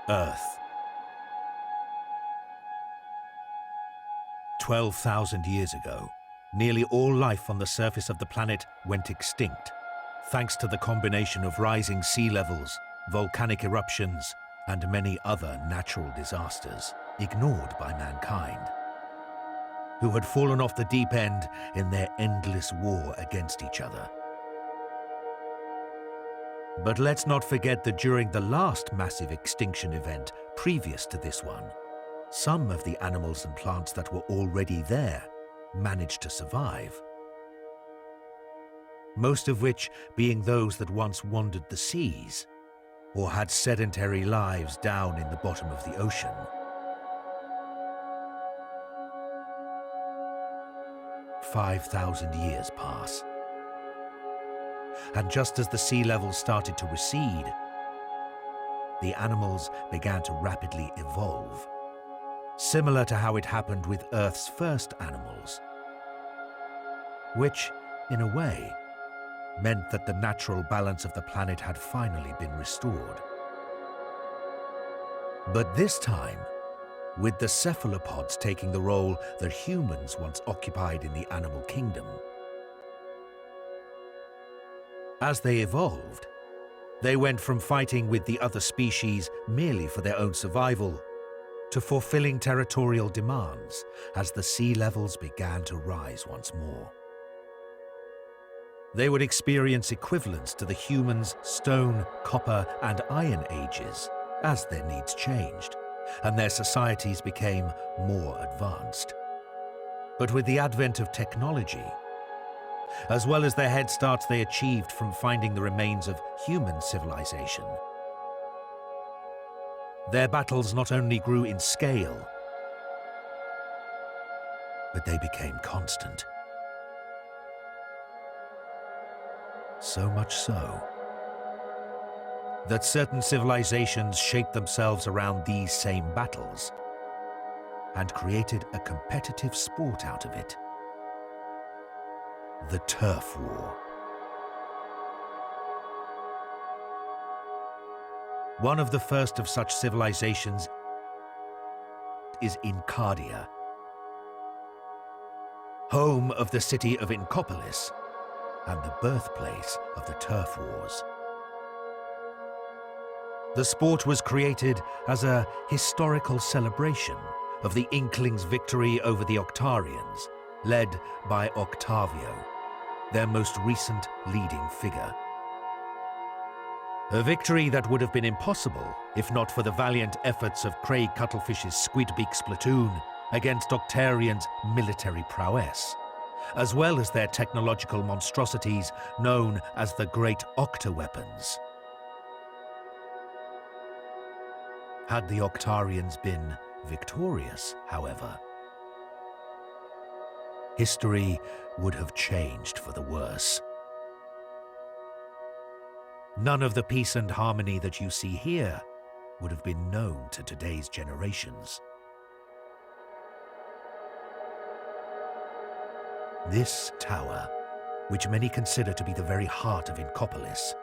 Earth. 12,000 years ago, nearly all life on the surface of the planet went extinct, thanks to the combination of rising sea levels, volcanic eruptions, and many other natural disasters ignored by mankind, who had fallen off the deep end in their endless war against each other. But let's not forget that during the last massive extinction event previous to this one, some of the animals and plants that were already there managed to survive. Most of which being those that once wandered the seas, or had sedentary lives down in the bottom of the ocean. "5,000 years pass. And just as the sea level started to recede, the animals began to rapidly evolve, similar to how it happened with Earth's first animals, which, in a way, meant that the natural balance of the planet had finally been restored. But this time, with the cephalopods taking the role that humans once occupied in the animal kingdom. As they evolved, they went from fighting with the other species merely for their own survival to fulfilling territorial demands as the sea levels began to rise once more. They would experience equivalents to the humans' stone, copper, and iron ages as their needs changed and their societies became more advanced. But with the advent of technology, as well as the head starts they achieved from finding the remains of human civilization, their battles not only grew in scale, but they became constant. So much so that certain civilizations shaped themselves around these same battles and created a competitive sport out of it. The Turf War. One of the first of such civilizations is Inkopolis, home of the city of Inkopolis and the birthplace of the Turf Wars. The sport was created as a historical celebration of the Inklings' victory over the Octarians, led by Octavio, their most recent leading figure. A victory that would have been impossible if not for the valiant efforts of Craig Cuttlefish's Squidbeak's platoon against Octarians' military prowess, as well as their technological monstrosities known as the Great Octa-weapons. Had the Octarians been victorious, however, history would have changed for the worse. None of the peace and harmony that you see here would have been known to today's generations. This tower, which many consider to be the very heart of Inkopolis,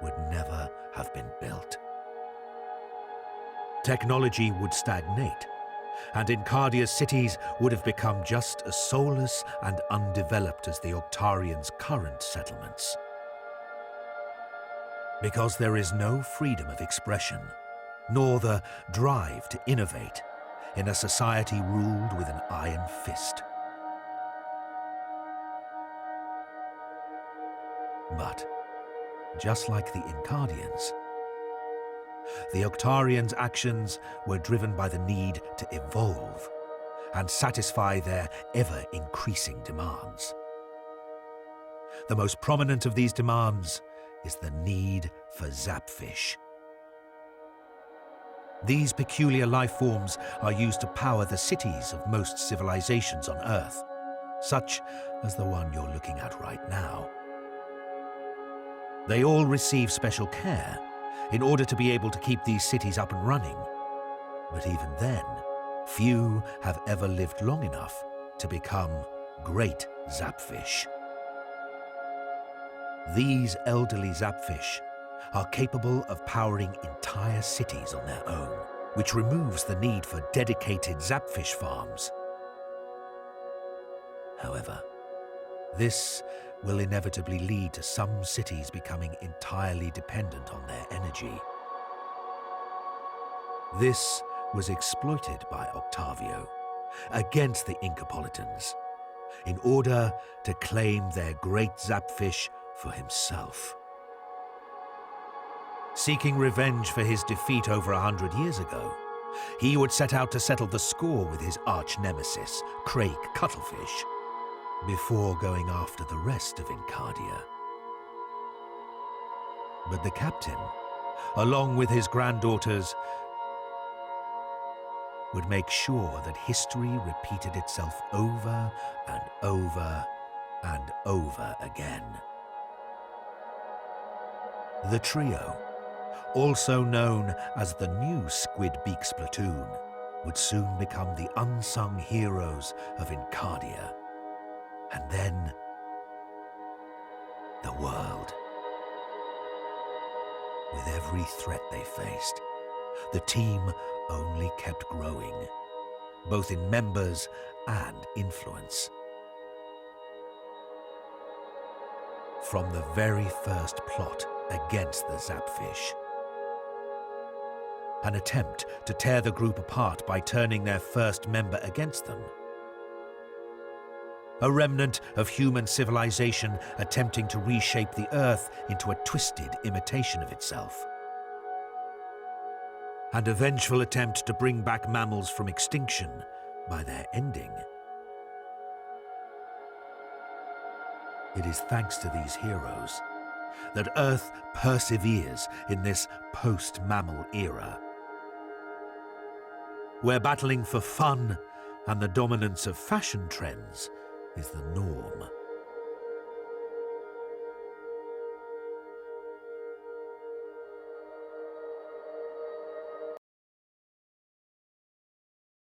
would never have been built. Technology would stagnate, and Inkardia's cities would have become just as soulless and undeveloped as the Octarians' current settlements. Because there is no freedom of expression, nor the drive to innovate in a society ruled with an iron fist. But, just like the Inkardians, the Octarians' actions were driven by the need to evolve and satisfy their ever-increasing demands. The most prominent of these demands is the need for zapfish. These peculiar life forms are used to power the cities of most civilizations on Earth, such as the one you're looking at right now. They all receive special care in order to be able to keep these cities up and running. But even then, few have ever lived long enough to become great zapfish. These elderly zapfish are capable of powering entire cities on their own, which removes the need for dedicated zapfish farms. However, this will inevitably lead to some cities becoming entirely dependent on their energy. This was exploited by Octavio against the Inkopolitans in order to claim their great zapfish for himself. Seeking revenge for his defeat over 100 years ago, he would set out to settle the score with his arch-nemesis, Craig Cuttlefish, before going after the rest of Encardia. But the captain, along with his granddaughters, would make sure that history repeated itself over and over and over again. The trio, also known as the new Squid Beak Splatoon, would soon become the unsung heroes of Encardia, and then the world. With every threat they faced, the team only kept growing, both in members and influence. From the very first plot against the Zapfish, an attempt to tear the group apart by turning their first member against them, a remnant of human civilization attempting to reshape the Earth into a twisted imitation of itself, and a vengeful attempt to bring back mammals from extinction by their ending. It is thanks to these heroes that Earth perseveres in this post-mammal era, where battling for fun and the dominance of fashion trends is the norm.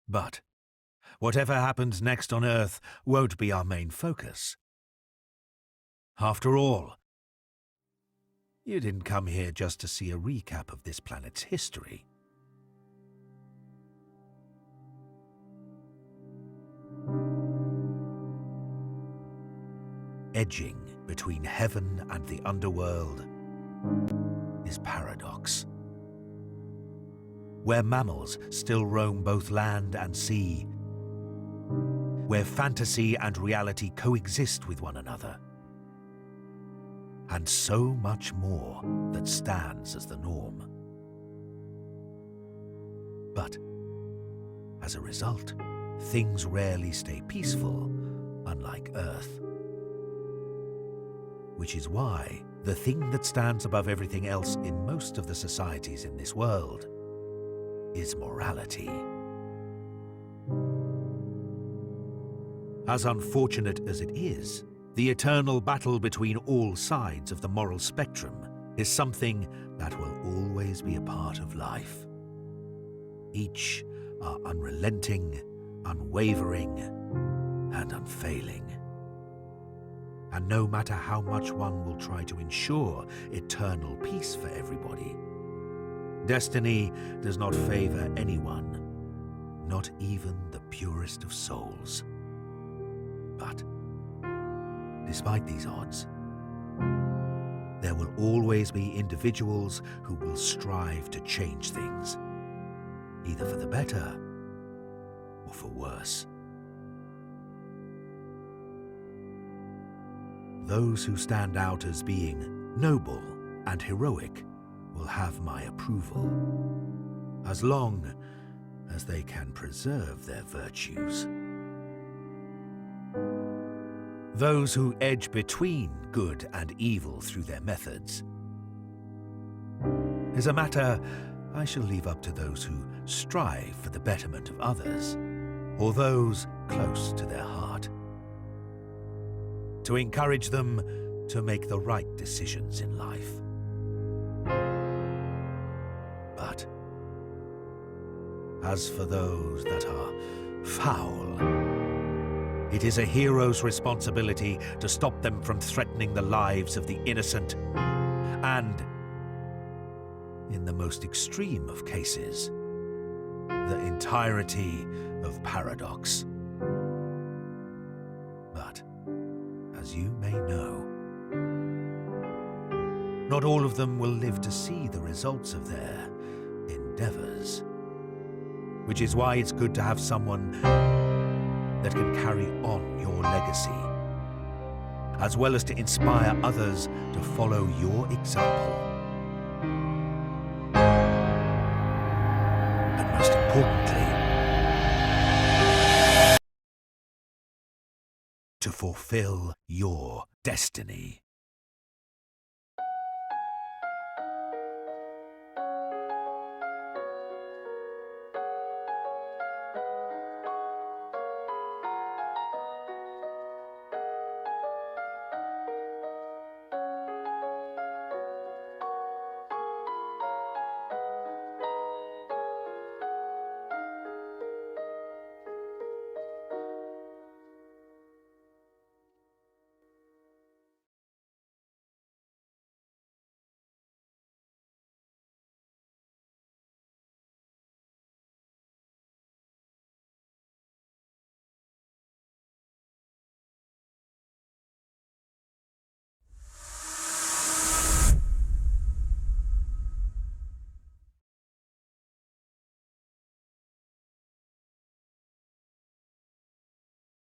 But whatever happens next on Earth won't be our main focus. After all, you didn't come here just to see a recap of this planet's history. Edging between heaven and the underworld is paradox, where mammals still roam both land and sea, where fantasy and reality coexist with one another, and so much more that stands as the norm. But as a result, things rarely stay peaceful, unlike Earth. Which is why the thing that stands above everything else in most of the societies in this world is morality. As unfortunate as it is, the eternal battle between all sides of the moral spectrum is something that will always be a part of life. Each are unrelenting, unwavering, and unfailing. And no matter how much one will try to ensure eternal peace for everybody, destiny does not favor anyone, not even the purest of souls. But despite these odds, there will always be individuals who will strive to change things, either for the better or for worse. Those who stand out as being noble and heroic will have my approval, as long as they can preserve their virtues. Those who edge between good and evil through their methods is a matter I shall leave up to those who strive for the betterment of others, or those close to their heart, to encourage them to make the right decisions in life. But as for those that are foul, it is a hero's responsibility to stop them from threatening the lives of the innocent and in the most extreme of cases, the entirety of Paradox. But, as you may know, not all of them will live to see the results of their endeavors. Which is why it's good to have someone that can carry on your legacy, as well as to inspire others to follow your example. And most importantly, to fulfill your destiny.